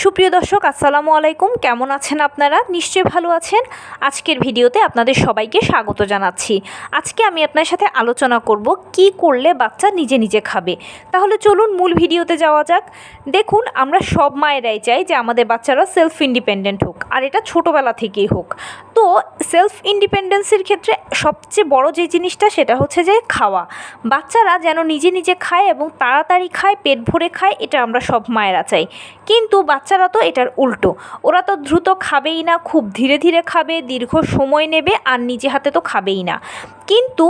সুপ্রিয় দর্শক আসসালামু আলাইকুম, কেমন আছেন আপনারা? নিশ্চয়ই ভালো আছেন। আজকের ভিডিওতে আপনাদের সবাইকে স্বাগত জানাচ্ছি। আজকে আমি আপনার সাথে আলোচনা করব কি করলে বাচ্চা নিজে নিজে খাবে। তাহলে চলুন মূল ভিডিওতে যাওয়া যাক। দেখুন, আমরা সব মায়েরাই চাই যে আমাদের বাচ্চারা সেলফ ইন্ডিপেন্ডেন্ট হোক, আর এটা ছোটোবেলা থেকেই হোক। তো সেলফ ইন্ডিপেন্ডেন্সির ক্ষেত্রে সবচেয়ে বড় যে জিনিসটা সেটা হচ্ছে যে খাওয়া। বাচ্চারা যেন নিজে নিজে খায় এবং তাড়াতাড়ি খায়, পেট ভরে খায়, এটা আমরা সব মায়েরা চাই। কিন্তু বাচ্চারা তো এটার উল্টো, ওরা তো দ্রুত খাবেই না, খুব ধীরে ধীরে খাবে, দীর্ঘ সময় নেবে, আর নিজে হাতে তো খাবেই না। কিন্তু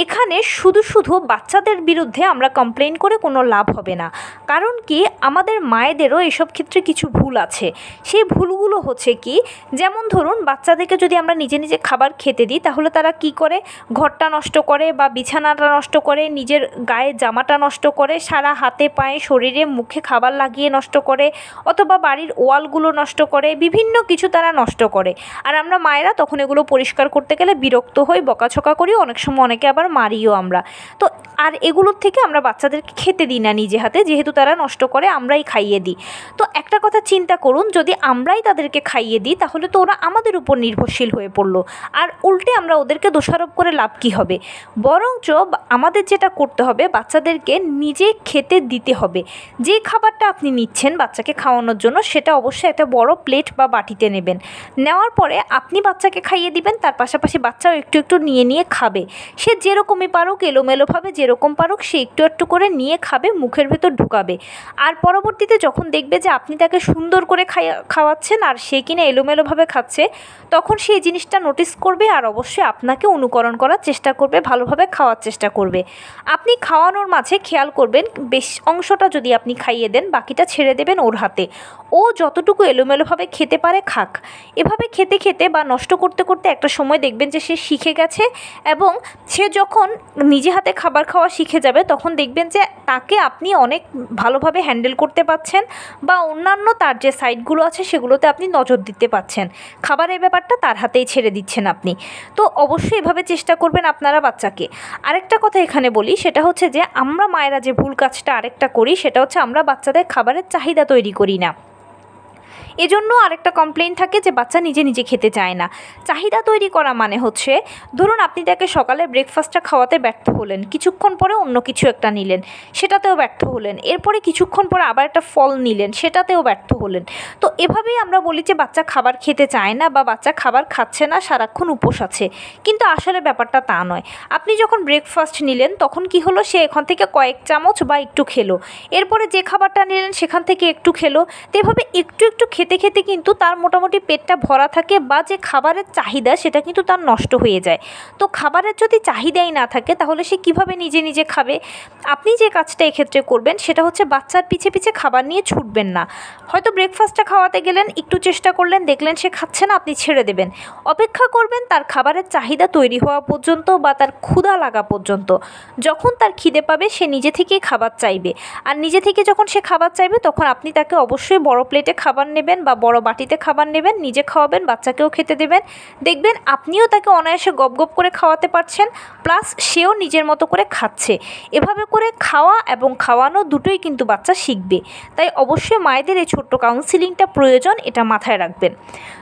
এখানে শুধু শুধু বাচ্চাদের বিরুদ্ধে আমরা কমপ্লেন করে কোনো লাভ হবে না। কারণ কি, আমাদের মায়েদেরও এসব ক্ষেত্রে কিছু ভুল আছে। সেই ভুলগুলো হচ্ছে কি, যেমন ধরুন বাচ্চাদেরকে যদি আমরা নিজে নিজে খাবার খেতে দিই, তাহলে তারা কি করে, ঘরটা নষ্ট করে বা বিছানাটা নষ্ট করে, নিজের গায়ে জামাটা নষ্ট করে, সারা হাতে পায়ে শরীরে মুখে খাবার লাগিয়ে নষ্ট করে, অথবা বাড়ির ওয়ালগুলো নষ্ট করে, বিভিন্ন কিছু তারা নষ্ট করে। আর আমরা মায়েরা তখন এগুলো পরিষ্কার করতে গেলে বিরক্ত হই, বকাঝকা করি, অনেক সময় অনেকে আবার মারিও আমরা। তো আর এগুলোর থেকে আমরা বাচ্চাদেরকে খেতে দিই না নিজে হাতে, যেহেতু তারা নষ্ট করে আমরাই খাইয়ে দিই। তো একটা কথা চিন্তা করুন, যদি আমরাই তাদেরকে খাইয়ে দিই তাহলে তো ওরা আমাদের উপর নির্ভরশীল হয়ে পড়লো, আর উল্টে আমরা ওদেরকে দোষারোপ করে লাভ কী হবে? বরঞ্চ আমাদের যেটা করতে হবে, বাচ্চাদেরকে নিজে খেতে দিতে হবে। যে খাবারটা আপনি নিচ্ছেন বাচ্চাকে খাওয়ানোর জন্য, সেটা অবশ্যই একটা বড় প্লেট বা বাটিতে নেবেন। নেওয়ার পরে আপনি বাচ্চাকে খাইয়ে দিবেন, তার পাশাপাশি বাচ্চাও একটু একটু নিয়ে নিয়ে খাবে। সে যেরকমই পারুক, এলোমেলোভাবে যেরকম পারুক, সে একটু একটু করে নিয়ে খাবে, মুখের ভেতর ঢুকাবে। আর পরবর্তীতে যখন দেখবে যে আপনি তাকে সুন্দর করে খাওয়াচ্ছেন আর সে কিনা এলোমেলোভাবে খাচ্ছে, তখন সেই জিনিসটা নোটিস করবে আর অবশ্যই আপনাকে অনুকরণ করার চেষ্টা করবে, ভালোভাবে খাওয়ার চেষ্টা করবে। আপনি খাওয়ানোর মাঝে খেয়াল করবেন, বেশ অংশটা যদি আপনি খাইয়ে দেন, বাকিটা ছেড়ে দেবেন ওর হাতে। ও যতটুকু এলোমেলোভাবে খেতে পারে খাক। এভাবে খেতে খেতে বা নষ্ট করতে করতে একটা সময় দেখবেন যে সে শিখে গেছে, এবং সে যখন নিজে হাতে খাবার খাওয়া শিখে যাবে তখন দেখবেন যে তাকে আপনি অনেক ভালোভাবে হ্যান্ডেল করতে পারছেন, বা অন্যান্য তার যে সাইডগুলো আছে সেগুলোতে আপনি নজর দিতে পারছেন। খাবারের ব্যাপারটা তার হাতেই ছেড়ে দিচ্ছেন আপনি। তো অবশ্যই এভাবে চেষ্টা করবেন আপনারা বাচ্চাকে। আরেকটা কথা এখানে বলি, সেটা হচ্ছে যে আমরা মায়েরা যে ভুল কাজটা আরেকটা করি, সেটা হচ্ছে আমরা বাচ্চাদের খাবারের চাহিদা তৈরি করি না। এজন্য আরেকটা কমপ্লেইন থাকে যে বাচ্চা নিজে নিজে খেতে চায় না। চাহিদা তৈরি করা মানে হচ্ছে, ধরুন আপনি তাকে সকালে ব্রেকফাস্টটা খাওয়াতে ব্যর্থ হলেন, কিছুক্ষণ পরে অন্য কিছু একটা নিলেন, সেটাতেও ব্যর্থ হলেন, এরপরে কিছুক্ষণ পরে আবার একটা ফল নিলেন, সেটাতেও ব্যর্থ হলেন। তো এভাবেই আমরা বলি যে বাচ্চা খাবার খেতে চায় না বা বাচ্চা খাবার খাচ্ছে না, সারাক্ষণ উপোস আছে। কিন্তু আসলে ব্যাপারটা তা নয়। আপনি যখন ব্রেকফাস্ট নিলেন তখন কি হলো, সে এখান থেকে কয়েক চামচ বা একটু খেলো, এরপরে যে খাবারটা নিলেন সেখান থেকে একটু খেলো। তো এভাবে একটু একটু খেতে খেতে কিন্তু তার মোটামুটি পেটটা ভরা থাকে, বা যে খাবারের চাহিদা সেটা কিন্তু তার নষ্ট হয়ে যায়। তো খাবারের যদি চাহিদাই না থাকে তাহলে সে কিভাবে নিজে নিজে খাবে? আপনি যে কাজটা এক্ষেত্রে করবেন সেটা হচ্ছে বাচ্চার পিছে পিছে খাবার নিয়ে ছুটবেন না। হয়তো ব্রেকফাস্টটা খাওয়াতে গেলেন, একটু চেষ্টা করলেন, দেখলেন সে খাচ্ছে না, আপনি ছেড়ে দেবেন। অপেক্ষা করবেন তার খাবারের চাহিদা তৈরি হওয়া পর্যন্ত বা তার ক্ষুধা লাগা পর্যন্ত। যখন তার খিদে পাবে সে নিজে থেকেই খাবার চাইবে, আর নিজে থেকে যখন সে খাবার চাইবে তখন আপনি তাকে অবশ্যই বড় প্লেটে খাবার নেবেন বা বড় বাটিতে খাবার নেবেন, নিজে খাওয়াবেন, বাচ্চাকেও খেতে দেবেন। দেখবেন আপনিও তাকে অনায়াসে গপ গপ করে খাওয়াতে পারছেন, প্লাস সেও নিজের মতো করে খাচ্ছে। এভাবে করে খাওয়া এবং খাওয়ানো দুটোই কিন্তু বাচ্চা শিখবে। তাই অবশ্যই মায়েদের এই ছোট্ট কাউন্সিলিংটা প্রয়োজন, এটা মাথায় রাখবেন।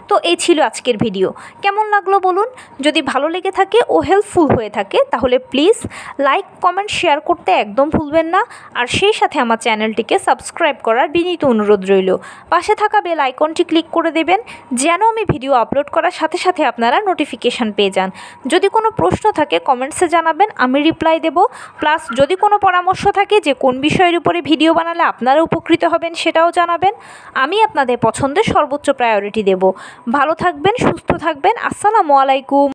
তো এই ছিল আজকের ভিডিও। কেমন লাগলো বলুন? যদি ভালো লেগে থাকে ও হেল্পফুল হয়ে থাকে তাহলে প্লিজ লাইক, কমেন্ট, শেয়ার করতে একদম ভুলবেন না। আর সেই সাথে আমার চ্যানেলটিকে সাবস্ক্রাইব করার বিনীত অনুরোধ রইল। পাশে থাকা বেল আইকনটি ক্লিক করে দেবেন, যেন আমি ভিডিও আপলোড করার সাথে সাথে আপনারা নোটিফিকেশান পেয়ে যান। যদি কোনো প্রশ্ন থাকে কমেন্টসে জানাবেন, আমি রিপ্লাই দেব। প্লাস যদি কোনো পরামর্শ থাকে যে কোন বিষয়ের উপরে ভিডিও বানালে আপনারা উপকৃত হবেন, সেটাও জানাবেন। আমি আপনাদের পছন্দের সর্বোচ্চ প্রায়োরিটি দেব। ভালো থাকবেন, সুস্থ থাকবেন। আসসালামু আলাইকুম।